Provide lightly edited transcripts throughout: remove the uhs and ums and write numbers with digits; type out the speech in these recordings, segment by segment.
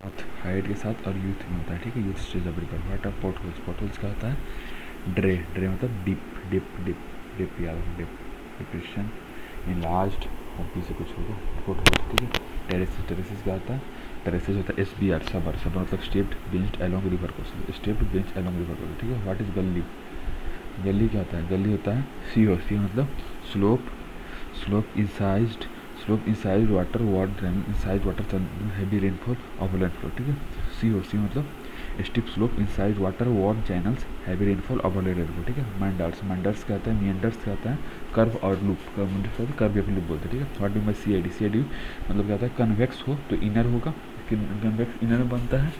Height के साथ और यूथ में होता है, ठीक है। Youth stage of river. What are potholes? Potholes क्या होता है? ड्रे। ड्रे मतलब डिप डिप डिप डिप, याद रखो, डिप, डिप्रेशन, इनलार्ज्ड, और पी से कुछ होगा, पॉट होल्स, ठीक है। टेरेसेस। टेरेसेस क्या होता है? टेरेसेस होता है SBR, सबर। सबर मतलब stepped benched along river course, stepped bench along river course, ठीक है। व्हाट इज गली? गली क्या होता है? गली होता है सीओ। सीओ मतलब slope, slope incised, slope inside water, what drain inside water, heavy rainfall, overland flow, ठीक है। सीओ। सी मतलब steep slope inside water, what channels, heavy rainfall, overland rainfall, ठीक है। मंडर्स। मंडर्स क्या होता है? मियंडर्स क्या होता है? कर्व और लूप। कर्व या फिर लूप बोलते हैं, ठीक है। What do by CID? CID मतलब क्या होता है? कन्वेक्स हो तो इनर होगा, कन्वेक्स इनर में बनता है,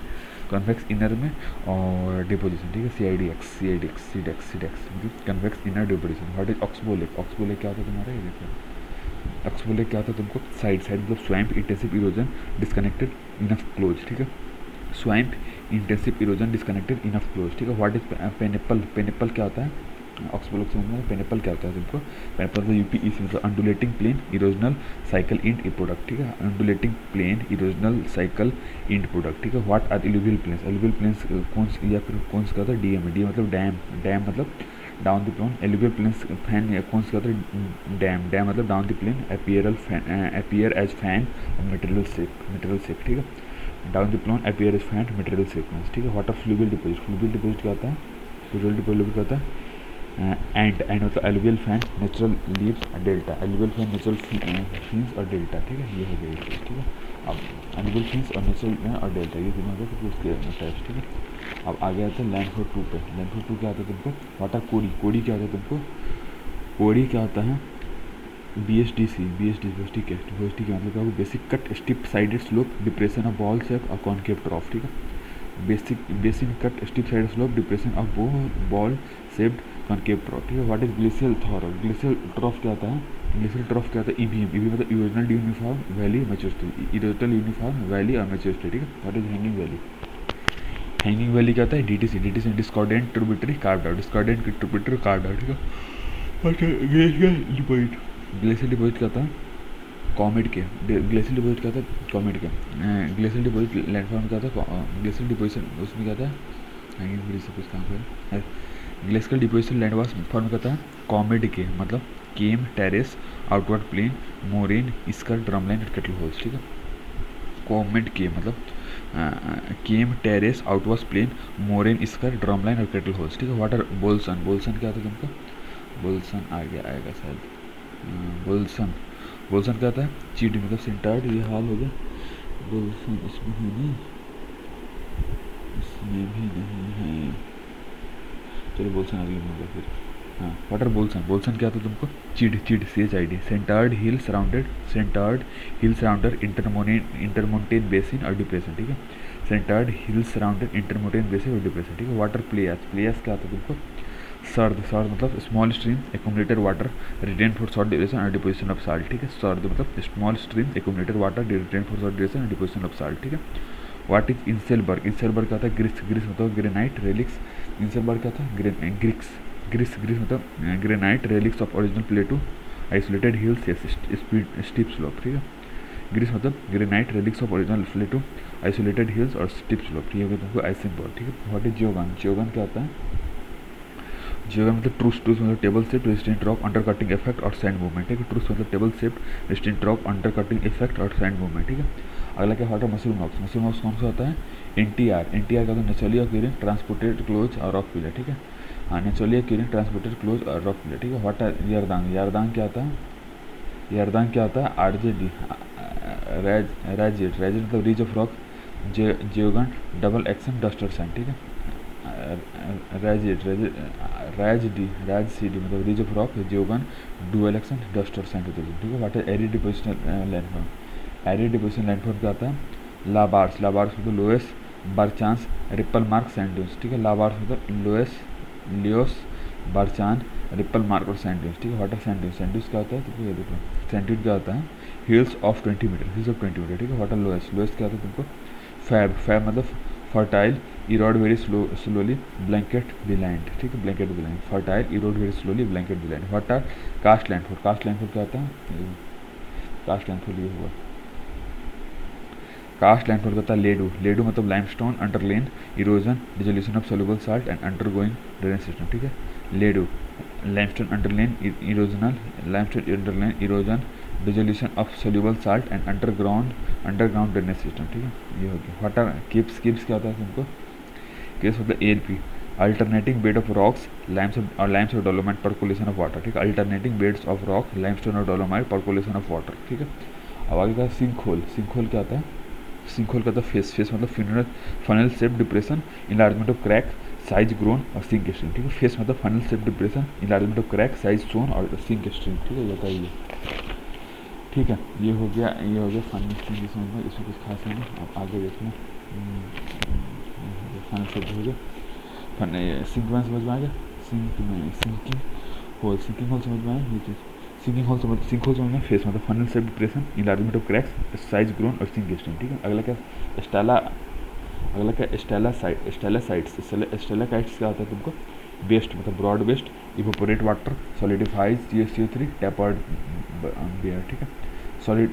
कन्वेक्स इनर में, और डिपोजिशन, ठीक है। CIDX, CIDX, CDEX, CDEX मतलब convex inner deposition. What is oxbow lake? Oxbow lake क्या होता है तुम्हारा? ये देखो, ऑक्सबोलेक क्या होता है तुमको? साइड। साइड मतलब swamp, intensive erosion, disconnected, enough close, ठीक है। Swamp, intensive erosion, disconnected, enough close, ठीक है। What is पेनिपल? पेनिपल क्या होता है? ऑक्सबोलेक समझ में? पेनिपल क्या होता है तुमको? पेनिपल मतलब UPEC मतलब undulating plain erosional cycle end product, ठीक है। Undulating plain erosional cycle end product, ठीक है। What are alluvial plains? Alluvial plains कौन या फिर कौन सा होता है? DM। डी मतलब डैम। डैम मतलब down the plain. Alluvial plains fan कौन सा होता है? डैम। डैम मतलब डाउन द प्लेन, अपीयरल फैन, अपीयर एज फैन और मटेरियल शेप, मटेरियल शेप, ठीक है। Down the plane appear as fan, material shape, ठीक है। What are fluvial deposit? Fluvial deposit क्या होता है? फ्लूवियल डिपोजिट क्या होता है? एंड मतलब alluvial fan, natural levees, delta. Alluvial fan, natural फीन्स और डेल्टा, ठीक है। ये हो गया ये, ठीक है। अब एलुवियल फीन्स और नेचुरल और डेल्टा, ये तीनों हो गए उसके टाइप्स, ठीक है। अब आगे आते हैं लैंड फॉर 2 पे। लैंड फॉर 2 क्या होता है तुमको? व्हाट आर कोडी? कोडी क्या होता है तुमको? कोडी क्या होता है? BSDC, BSD, ठीक है। BSD क्या मतलब क्या? Basic cut steep sided slope depression of bowl shape और कॉनकेव ट्रॉफ, ठीक है। Basic cut steep side slope depression of bowl shaped concave trough, ठीक है। What is glacial trough? Glacial trough क्या होता है? ग्लेशियल ट्रॉफ क्या होता है? EVM। EVM मतलब erosional uniform valley maturity, erosional uniform valley और मैच्योरिटी, ठीक है। What is hanging valley? Hanging valley क्या होता है? DTC। DTC discordant tributary carved out, discordant tributary carved out, ठीक है। Glacial deposit. ग्लेशियल डिपॉजिट क्या होता है? कॉमेट के। ग्लेशियल डिपॉजिट क्या था? कॉमेट के। ग्लेशियल डिपॉजिट लैंडफॉर्म क्या था? ग्लेशियल डिपोजिशन उसमें क्या था? हैंगिंग ब्रिज से कुछ काम कर। ग्लेशियल डिपोजिशन लैंडवास फॉर्म क्या था? कॉमेट के मतलब केम, टेरेस, आउटवर्ड प्लेन, मोरेन, स्कर, ड्रमलाइन और केटल होल्स, ठीक है। कॉमेट के मतलब केम, टेरेस, आउटवर्ड प्लेन, मोरेन, स्कर, ड्रमलाइन और केटल होल्स, ठीक है। वाटर बोल्सन। बोल्सन क्या था तुमको? बोल्सन आएगा शायद। बोल्सन। बोल्सन क्या होता है? चीड मतलब सेंटर्ड, ये हाल हो गया। बोल्सन इसमें है नहीं, इसमें भी नहीं है। चलो बोल्सन अगले में होगा फिर। हाँ, वाटर बोल्सन। बोल्सन क्या था तुमको? चिड। चिड CHID, सेंटर्ड हिल सराउंडेड, सेंटर्ड हिल सराउंडेड इंटरमोंटेन बेसिन और डिप्रेशन, ठीक है। सेंटर्ड हिल सराउंडेड इंटरमोंटेन बेसिन और डिप्रेशन, ठीक है। Water players. प्लेयर्स क्या था तुमको? सर्द। सर्द मतलब small stream accumulated water retain for short duration और डिपोजिशन ऑफ साल्ट, ठीक है। सर्द मतलब small stream accumulated water retain for short duration और डिपोजिशन ऑफ साल्ट, ठीक है। What is inselberg? इंसेलबर्ग क्या था? ग्रिस। ग्रिस मतलब ग्रेनाइट रेलिक्स। इंसेलबर्ग क्या था? ग्रिक्स। ग्रिस। ग्रिस मतलब granite relics of original plateau, isolated hills, steep slope, ठीक है। ग्रिस मतलब granite relics of original plateau, isolated hills और स्टीप स्लोप, ठीक है। तुमको आइसेनबर्ग, ठीक है। What is जियोगन? जियोगन क्या होता है? जियोगन मतलब ट्रूस। ट्रूस मतलब table shape resistant rock under cutting effect और सैंड मूवमेंट, ठीक है। ट्रूस मतलब table shape resistant rock under cutting effect और सैंड मूवमेंट, ठीक है। अगला क्या होता है? Mushroom rocks. मशरूम रॉक्स कौन सा होता है? NTR। NTR का तो नेचुरली ऑक्यूरिंग ट्रांसपोर्टेड क्लोज और रॉक फिलर, ठीक है। हाँ, नेचुरली ऑक्यूरिंग ट्रांसपोर्टेड क्लोज और रॉक फिलर, ठीक है। What are यारदांग? यारदांग क्या होता है? यारदांग क्या होता है? RJD, रैजेट। रैजेट मतलब रीज ऑफ रॉक, जियोगन डबल एक्शन डस्टर सैंड, ठीक है। रैजेट, रैज डी, रैज CD मतलब रीज ऑफ रॉक, जियोगन डुअल एक्शन डस्टर सैंड, ठीक है। What is airy deposition landform? Airy deposition landform क्या होता है? लाबार्स। लाबार्स मतलब loess barchans ripple mark sand dunes, ठीक है। लाबार्स मतलब लोएस, लियोस, बारचान, रिपल मार्क और सैंड ड्यून्स, ठीक है। Water sand dunes. Sand dunes क्या होता है? तुमको ये देखो, सैंड ड्यून क्या होता है? Hills of 20 metre, hills of 20 metre, ठीक है। Water loess. लोएस क्या होता है तुमको? फैब। फैब मतलब fertile erode very slowly blanket the land, ठीक है। Blanket the land. Fertile erode very slowly blanket the land. What are karst landfall? Karst landfall क्या होता है? कास्ट लैंडफॉल ये हुआ कास्ट लाइमस्टोन का होता है लेडू, लेडू मतलब limestone underlain erosion dissolution of soluble salt and undergoing drainage system, ठीक है। लेडू limestone underlain erosional, limestone underlain erosion dissolution of soluble salt and underground drainage system, ठीक है, ये हो गया। वाटर किप्स, किप्स क्या होता है तुमको, किप्स मतलब ALP alternating bed of rocks Lyme's और डोलोमाइट परकोलेशन ऑफ वाटर, ठीक है। Alternating beds of rock limestone और डोलोमाइट परकोलेशन ऑफ वाटर, ठीक है। अब आगे का सिंक होल, सिंक होल क्या होता है, सिंक होल का होता है फेस, फेस मतलब funnel shape depression enlargement of crack size grown और सिंक स्ट्रीम, ठीक है। फेस मतलब funnel shape depression enlargement of crack size zone और सिंक स्ट्रीम, ठीक है, बताइए, ठीक है। ये हो गया फनल स्ट्रीम, इसमें कुछ खास नहीं। अब आगे देखना, फनल शेप हो गया, सिंक में समझ में आ गया, सिंकिंग होल समझ में आया ये चीज़। सिंकिंग होल समझ में, फेस मतलब funnel shape depression enlargement of cracks size grown और सिंक स्ट्रीम, ठीक है। अगला क्या स्टेलासाइट्स, स्टेलाकाइट्स क्या होता है तुमको, बेस्ट मतलब broad best evaporate water solidifies CO3 tapered बेयर, ठीक है। Solid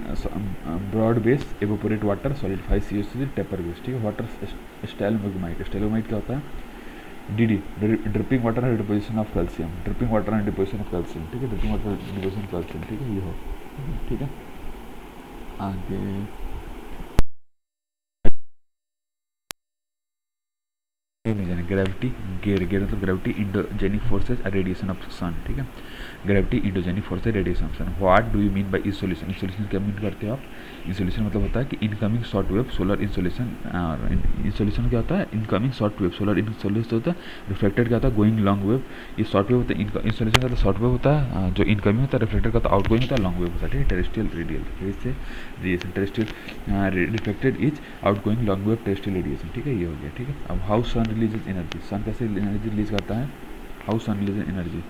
broad base evaporate water solidifies CO3 taper base, ठीक है। वाटर स्टेलोमाइट, स्टेलोमाइट क्या होता है, DD dripping water and deposition of calcium, dripping water and deposition of calcium, ठीक है, dripping water deposition of calcium, ठीक है, ये हो, ठीक है। आगे ग्रेविटी, गेर मतलब ग्रेविटी इंडोजेनिक फोर्सेज और रेडिएशन ऑफ सन, ठीक है। Gravity endogenic forces radiation of sun. What do you mean by insolation, insolation क्या मीन करते हो आप, इंसोलेशन मतलब होता है कि incoming short wave solar insolation, insolation क्या होता है, incoming short wave solar insolation होता है, रिफ्लेक्टेड क्या होता है गोइंग लॉन्ग वेव, ये शॉर्ट वेव होता है, इंसोलेशन का तो शॉर्ट वेव होता है जो इनकमिंग होता है, रिफ्लेक्टेड का तो आउटगोइंग होता है, लॉन्ग वेव होता है, ठीक है। टेरेस्ट्रियल रेडियल, से radiation terrestrial reflected is outgoing long wave terrestrial radiation, ठीक है, ये हो गया, ठीक है। अब how sun releases energy, sun कैसे एनर्जी रिलीज करता है, how sun releases energy,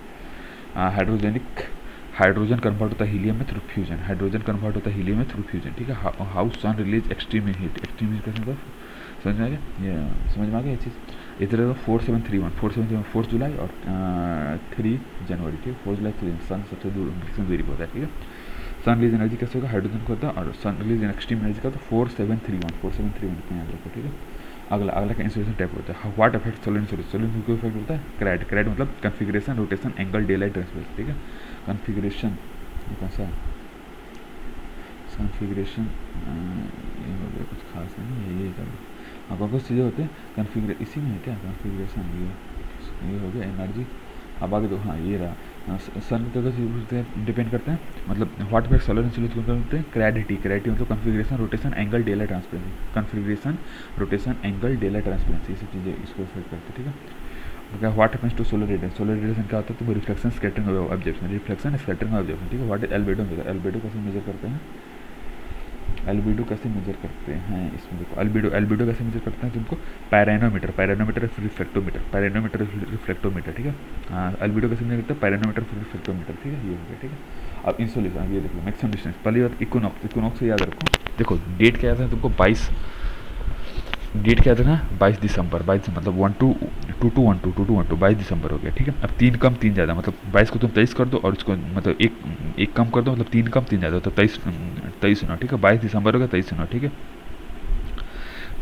hydrogen convert होता है हीलियम में थ्रू फ्यूजन, हाइड्रोजन कन्वर्ट होता है हीलियम में थ्रू फ्यूजन, ठीक है। How sun release extreme heat, extreme heat कैसे मतलब समझ में आ गया, ये समझ में आ गया ये चीज़। इधर 4731 4 जुलाई और 3 जनवरी, ठीक है, 4 जुलाई 3 सन सबसे दूर दूरी पर होता है, ठीक है। सन रिलीज एनर्जी कैसे होगा, हाइड्रोजन को होता है, और सन रिलीज एक्सट्रीम एनर्जी का तो 4731 इतना याद रखो, ठीक है। अगला का इंसोलेशन टाइप होता है, what effect solar insolation, solar insolation को इफेक्ट होता है क्रेड मतलब configuration rotation angle day light transference, ठीक है। कन्फिग्रेशन कैसा है, कन्फिग्रेशन ये हो गया, कुछ खास नहीं ये कर हाँ कौन चीज़ें होते हैं कन्फिग्रेशन, इसी में है क्या कन्फिग्रेशन, ये हो गया एनर्जी। अब आगे तो हाँ ये रहा, सन के डिपेंड करते हैं, मतलब व्हाट इफेक्ट सोलर इंसोलेशन करते हैं क्रेडिटी मतलब configuration rotation angle day light transparency, configuration rotation angle day light transparency, ये सब चीज़ें इसको इफेक्ट करते हैं, ठीक है। What happens to solar radiation, solar radiation क्या होता है, तो reflection scattering objection, reflection scattering objection, ठीक है। What is albedo measure, albedo कैसे मेजर करते हैं, एल्बिडो कैसे मेजर करते हैं, इसमें देखो एल्बिडो कैसे मेजर करते हैं तुमको, पैरानोमीटर रिफ्लेक्टोमीटर, ठीक है। एल्बिडो कैसे मेजर करते हैं, पैरानोमीटर रिफ्लेक्टोमीटर, ठीक है, ये हो गया, ठीक है। अब इंसोलेशन ये देखो मैक्सिमम डिस्टेंस, पहली बात इक्विनॉक्स से याद रखो, देखो डेट क्या था तुमको 22 डेट क्या था ना 22 दिसंबर मतलब 22 दिसंबर हो गया, ठीक है। अब 3 कम 3 ज़्यादा मतलब 22 को तुम 23 कर दो और उसको मतलब एक कम कर दो, मतलब 3 कम 3 ज़्यादा तो 23 सुना, ठीक है। 22 दिसंबर हो गया 23 सुना, ठीक है,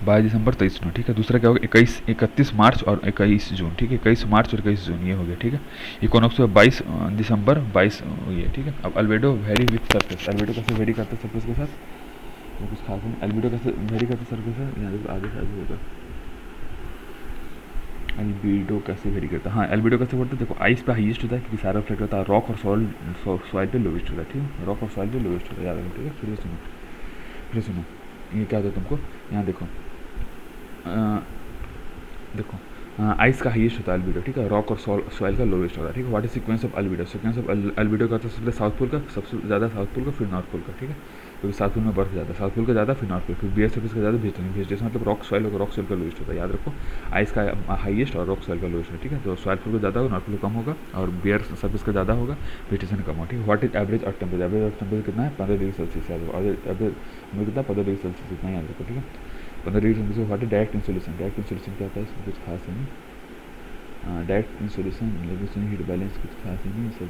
22 दिसंबर 23 सुना, ठीक है। दूसरा क्या होगा 31 मार्च और 21 जून, ठीक है, 21 मार्च और 21 जून, ये हो गया, ठीक है। इक्विनॉक्स 22 दिसंबर 22 ये है, ठीक है। अब albedo very with surface, albedo कैसे वेरी करता है सरफेस के साथ, वो कुछ खास नहीं, अल्बेडो कैसे वेरी करता है सरफेस के साथ, यहाँ देखो आगे होगा एल्बिडो कैसे वेरी करता है, हाँ एल्बिडो कैसे बढ़ता है, देखो आइस पे हाईएस्ट होता है क्योंकि सारा रिफ्लेक्ट होता है, रॉक और सॉइल पे लोवेस्ट होता है, ठीक है, रॉक और सॉइल पे लोवेस्ट होता है, याद रखो, ठीक है। फिर सुनो ये क्या होता है तुमको, यहाँ देखो आइस का हाईएस्ट होता है अल्बिडो, ठीक है, रॉक और सॉइल का लोवेस्ट होता है, ठीक है। What is sequence of albedo, sequence of albedo का सबसे साउथ पोल का, सबसे ज़्यादा साउथ पोल का, फिर नॉर्थ पोल का, ठीक है, क्योंकि साउथ पोल में बर्फ ज़्यादा, साउथ पोल का ज़्यादा, फिर नॉर्थ पोल, फिर बियर सर्फेस का ज़्यादा, वेजिटेशन मतलब रॉक सॉइल होगा, रॉक सॉइल का लोवेस्ट होता है, याद रखो आइस का हाईएस्ट और रॉक सॉइल का लोवेस्ट है, ठीक है। तो सॉइल पोल का ज़्यादा होगा, नॉर्थ पोल कम होगा, और बियर सर्फेस का ज़्यादा होगा, वेजिटेशन कम होगा, ठीक है। What is average earth temperature, average earth temperature कितना है 15 डिग्री सेल्सियस, याद रखो, एवरेज में कितना 15 डिग्री सेल्सियस, इतना याद रखो, ठीक है। 15 degree Celsius. What is direct insolation, direct insolation क्या होता है, इसमें कुछ खास है नहीं, direct insolation levitation heat balance कुछ खास ही नहीं सब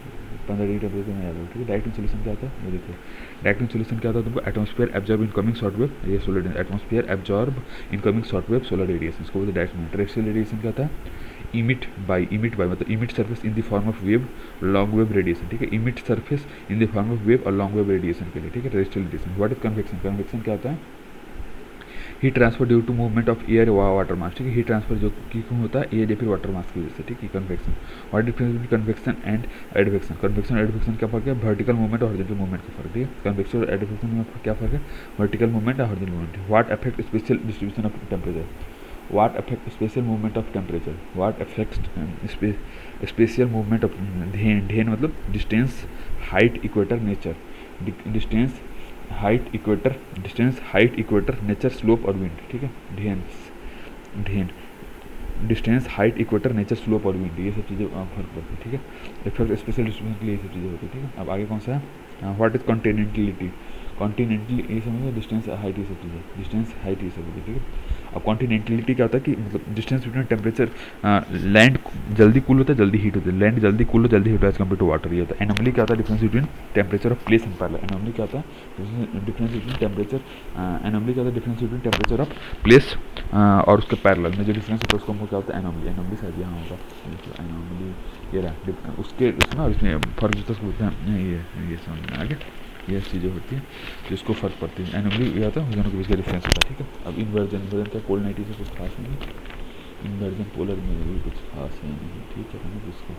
15 डिग्री टेम्परेचर में याद हो, ठीक है। डायरेक्ट इंसोलेशन क्या होता है, ये देखो डायरेक्ट इंसोलेशन क्या होता है तुमको, atmosphere absorb incoming short wave, ये solar atmosphere absorb incoming short wave solar radiation, इसको बोलते हैं डायरेक्ट। टेरेस्ट्रियल रेडिएशन क्या होता है, इमिट बाई मतलब emit surface in the form of wave long wave radiation, ठीक है। Emit surface in the form of wave और लॉन्ग वेव रेडिएशन के लिए, ठीक है। Terrestrial radiation. What is convection, convection क्या होता है, heat transfer due to movement of air water mass, ठीक है। हीट ट्रांसफर जो कि क्यों होता है, एयर या फिर वाटर मास की वजह से, ठीक है। Convection. What difference between convection and advection, convection और एडवेक्शन क्या फर्क है, वर्टिकल मूवमेंट और हॉरिजॉन्टल मूवमेंट का फर्क, ठीक है। कन्वेक्शन और एडवेक्शन में क्या फर्क है, वर्टिकल मूवमेंट और horizontal movement. What affect spatial distribution of temperature, what affect spatial movement of temperature, what affects spatial movement of then मतलब distance height equator nature, distance height equator, distance height equator nature slope और wind, ठीक है। Then distance height equator nature slope और wind, ये सब चीज़ें फर्क पड़ती है, ठीक है। इफेक्ट स्पेशल डिस्ट्रीब्यूशन के लिए ये सब चीज़ें होती है, ठीक है। अब आगे कौन सा है, व्हाट इज कॉन्टिनेंटलिटी, कॉन्टिनेंटल ये समझो, डिस्टेंस हाइट ये सब चीज़ें, डिस्टेंस हाइट ये सब होती है, ठीक है। अब कॉन्टिनेंटलिटी क्या होता है कि मतलब डिस्टेंस बिटवीन टेम्परेचर, लैंड जल्दी कूल होता है जल्दी हीट होती है, लैंड जल्दी कूल जल्दी हीट होता है एज कम्पेयर टू वाटर, ये होता है। एनोमली क्या होता है, difference between temperature of place and parallel, anomaly क्या होता है, डिफरेंस बिटवीन टेम्परेचर, एनोमली क्या होता है, difference between temperature of place और उसके पैरेलल में जो डिफरेंस होता है उसको हमको क्या होता है, एनोमली। एनोमली शायद यहाँ होगा, देखिए एनोमली ये रहा, उसके उसमें और इसमें फर्क जो होता है, ये समझ में आ गया, ये चीज़ें होती हैं जिसको फ़र्क पड़ती है। एनोमली ये आता है दोनों के बीच का डिफरेंस होता है, ठीक है। अब इन्वर्जन क्या, कोल्ड नाइटी से कुछ खास नहीं, इन्वर्जन पोलर में भी कुछ खास है नहीं, ठीक है। इसको